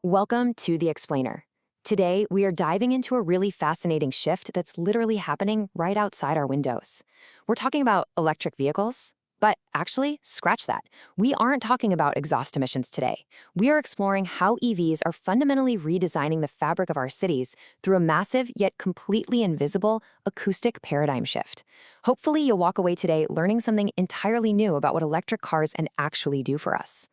Welcome to The Explainer. Today, we are diving into a really fascinating shift that's literally happening right outside our windows. We're talking about electric vehicles, but actually, scratch that. We aren't talking about exhaust emissions today. We are exploring how EVs are fundamentally redesigning the fabric of our cities through a massive yet completely invisible acoustic paradigm shift. Hopefully, you'll walk away today learning something entirely new about what electric cars can actually do for us.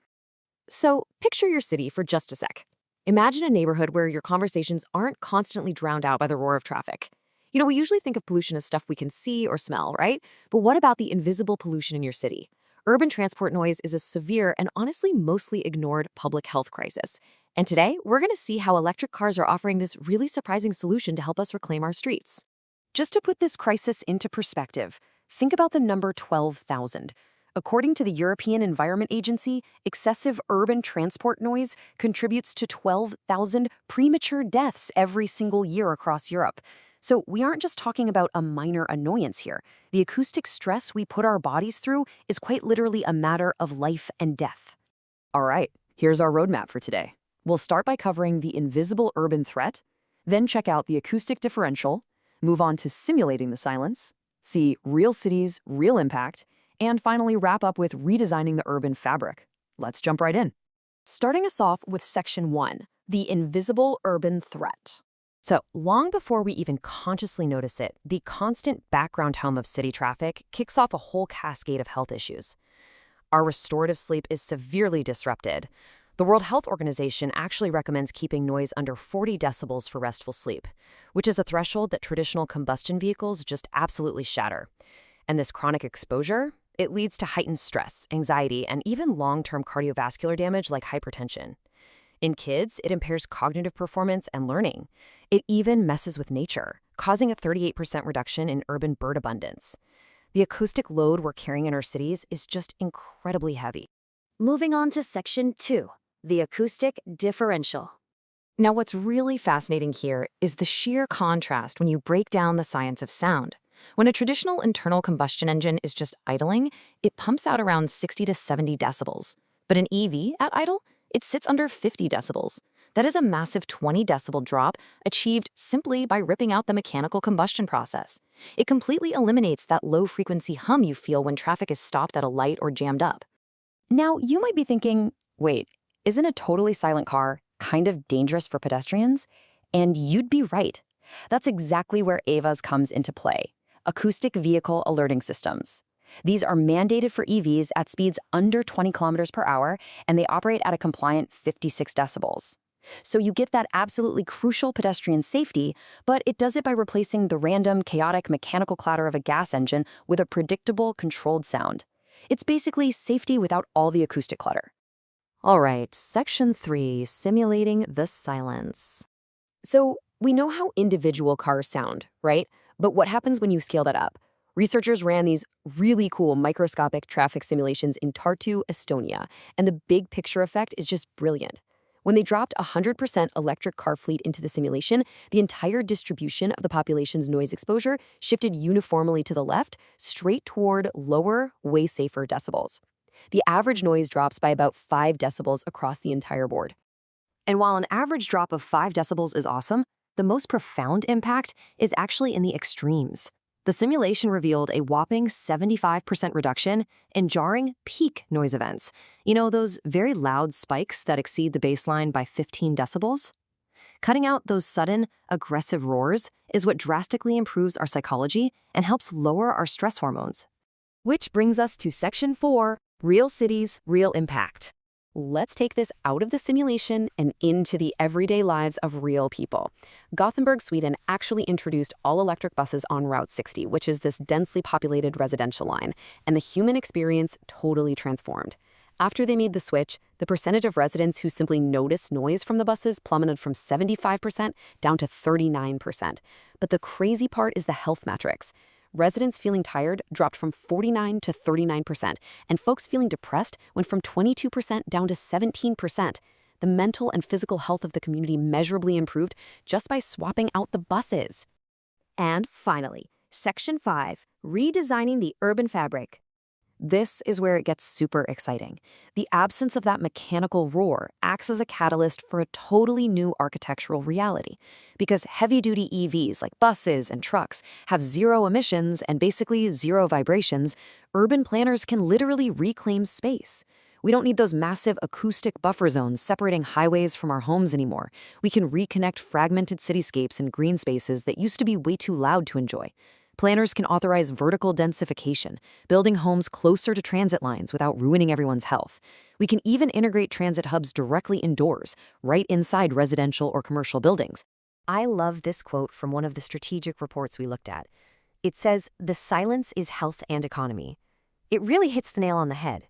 So, picture your city for just a sec. Imagine a neighborhood where your conversations aren't constantly drowned out by the roar of traffic. We usually think of pollution as stuff we can see or smell, right? But what about the invisible pollution in your city? Urban transport noise is a severe and honestly mostly ignored public health crisis. And today, we're going to see how electric cars are offering this really surprising solution to help us reclaim our streets. Just to put this crisis into perspective, think about the number 12,000. According to the European Environment Agency, excessive urban transport noise contributes to 12,000 premature deaths every single year across Europe. So we aren't just talking about a minor annoyance here. The acoustic stress we put our bodies through is quite literally a matter of life and death. All right, here's our roadmap for today. We'll start by covering the invisible urban threat, then check out the acoustic differential, move on to simulating the silence, see real cities, real impact, and finally wrap up with redesigning the urban fabric. Let's jump right in. Starting us off with Section 1, the invisible urban threat. So, long before we even consciously notice it, the constant background hum of city traffic kicks off a whole cascade of health issues. Our restorative sleep is severely disrupted. The World Health Organization actually recommends keeping noise under 40 decibels for restful sleep, which is a threshold that traditional combustion vehicles just absolutely shatter. And this chronic exposure, it leads to heightened stress, anxiety, and even long-term cardiovascular damage like hypertension. In kids, it impairs cognitive performance and learning. It even messes with nature, causing a 38% reduction in urban bird abundance. The acoustic load we're carrying in our cities is just incredibly heavy. Moving on to Section 2, the acoustic differential. Now, what's really fascinating here is the sheer contrast when you break down the science of sound. When a traditional internal combustion engine is just idling, it pumps out around 60 to 70 decibels. But an EV at idle, it sits under 50 decibels. That is a massive 20 decibel drop achieved simply by ripping out the mechanical combustion process. It completely eliminates that low-frequency hum you feel when traffic is stopped at a light or jammed up. Now, you might be thinking, wait, isn't a totally silent car kind of dangerous for pedestrians? And you'd be right. That's exactly where EVs comes into play. Acoustic vehicle alerting systems. These are mandated for EVs at speeds under 20 kilometers per hour, and they operate at a compliant 56 decibels. So you get that absolutely crucial pedestrian safety, but it does it by replacing the random, chaotic mechanical clatter of a gas engine with a predictable, controlled sound. It's basically safety without all the acoustic clutter. All right, Section 3, simulating the silence. So we know how individual cars sound, right? But what happens when you scale that up? Researchers ran these really cool microscopic traffic simulations in Tartu, Estonia, and the big picture effect is just brilliant. When they dropped 100% electric car fleet into the simulation, the entire distribution of the population's noise exposure shifted uniformly to the left, straight toward lower, way safer decibels. The average noise drops by about 5 decibels across the entire board. And while an average drop of 5 decibels is awesome, the most profound impact is actually in the extremes. The simulation revealed a whopping 75% reduction in jarring peak noise events. Those very loud spikes that exceed the baseline by 15 decibels? Cutting out those sudden, aggressive roars is what drastically improves our psychology and helps lower our stress hormones. Which brings us to Section 4, real cities, real impact. Let's take this out of the simulation and into the everyday lives of real people. Gothenburg, Sweden actually introduced all-electric buses on Route 60, which is this densely populated residential line, and the human experience totally transformed. After they made the switch, the percentage of residents who simply notice noise from the buses plummeted from 75% down to 39%. But the crazy part is the health metrics. Residents feeling tired dropped from 49 to 39%, and folks feeling depressed went from 22% down to 17%. The mental and physical health of the community measurably improved just by swapping out the buses. And finally, Section 5, redesigning the urban fabric. This is where it gets super exciting. The absence of that mechanical roar acts as a catalyst for a totally new architectural reality. Because heavy-duty EVs like buses and trucks have zero emissions and basically zero vibrations, urban planners can literally reclaim space. We don't need those massive acoustic buffer zones separating highways from our homes anymore. We can reconnect fragmented cityscapes and green spaces that used to be way too loud to enjoy. Planners can authorize vertical densification, building homes closer to transit lines without ruining everyone's health. We can even integrate transit hubs directly indoors, right inside residential or commercial buildings. I love this quote from one of the strategic reports we looked at. It says, "The silence is health and economy." It really hits the nail on the head.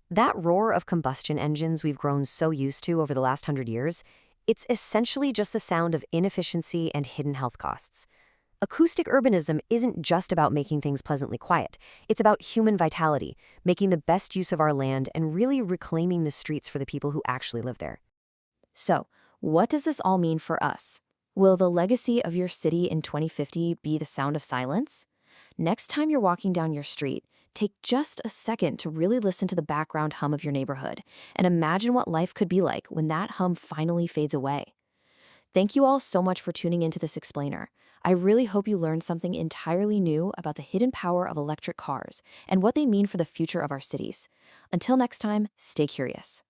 That roar of combustion engines we've grown so used to over the last 100 years, it's essentially just the sound of inefficiency and hidden health costs. Acoustic urbanism isn't just about making things pleasantly quiet. It's about human vitality, making the best use of our land and really reclaiming the streets for the people who actually live there. So, what does this all mean for us? Will the legacy of your city in 2050 be the sound of silence? Next time you're walking down your street, take just a second to really listen to the background hum of your neighborhood and imagine what life could be like when that hum finally fades away. Thank you all so much for tuning into this explainer. I really hope you learned something entirely new about the hidden power of electric cars and what they mean for the future of our cities. Until next time, stay curious.